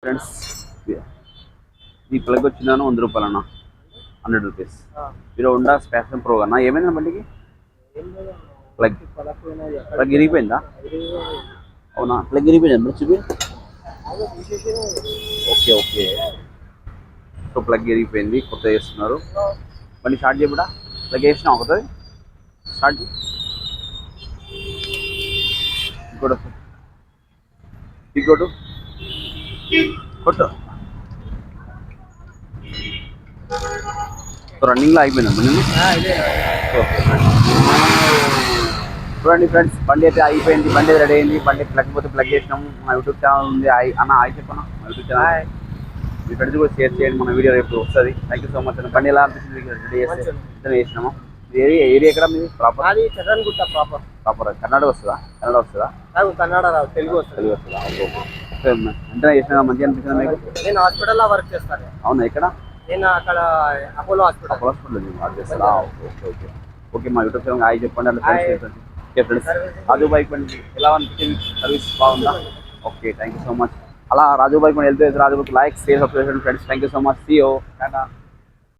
Friends ఈ plug వచ్చిందాను 100 రూపాయలు అన్న, 100 రూపీస్. మీరు ఉండా స్పాషన్ ప్రో అన్న, ఏమైంది బండికి? ప్లగ్ ప్లగ్ ఇరిగిపోయిందా? అవునా, ప్లగ్ ఇరిగిపోయిందా చూపి. ఓకే ఓకే, సో ప్లగ్ ఇరిగిపోయింది, కొత్త చేస్తున్నారు. బండి స్టార్ట్ చేయబడా, ప్లగ్ వేసినా అవుతుంది స్టార్ట్. ఇంకోటి ఇంకోటి కొట్టు. రన్నింగ్లో అయిపోయినా బండి. చూడండి ఫ్రెండ్స్, బండి అయితే అయిపోయింది, బండి రెడీ అయింది. బండి ప్లగ్ పోతే ప్లగ్ చేసినాము. మా యూట్యూబ్ ఛానల్ ఉంది, అన్న హాయ్ చెప్పన్నా. మా యూట్యూబ్ ఛానల్ మీ ఫ్రెండ్స్ కూడా షేర్ చేయండి, మన వీడియో రేపు వస్తుంది. థ్యాంక్ యూ సో మచ్ అన్న. బండి ఎలా అనిపిస్తుంది రెడీ చేసినాము. ఏరియా ఎక్కడ మీది ప్రాపర్? చరణ్గుట్ట ప్రాపర్. ప్రాపర్ కర్ణాటక వస్తుందా? కన్నడ వస్తుందా? కన్నడ రాదు, తెలుగు వస్తుంది. అంటే చేసినా మంచిగా అనిపిస్తుంది మీకు? నేను హాస్పిటల్లో వర్క్ చేస్తాను. అవునా, ఎక్కడ? నేను అక్కడ అపోలో హాస్పిటల్ వర్క్ చేస్తారా? Okay okay okay. మా యూట్యూబ్ ఛానల్ హాయ్ చెప్పండి, అలా ఫ్రెండ్స్. రాజు బైక్ బండి ఎలా అనిపించింది? సర్వీస్ బాగుందా? Okay, thank you so much. అలా రాజు బైక్ బండి వెళ్తే Raju bike like share subscribe friends. Thank you so much. See you. Tata.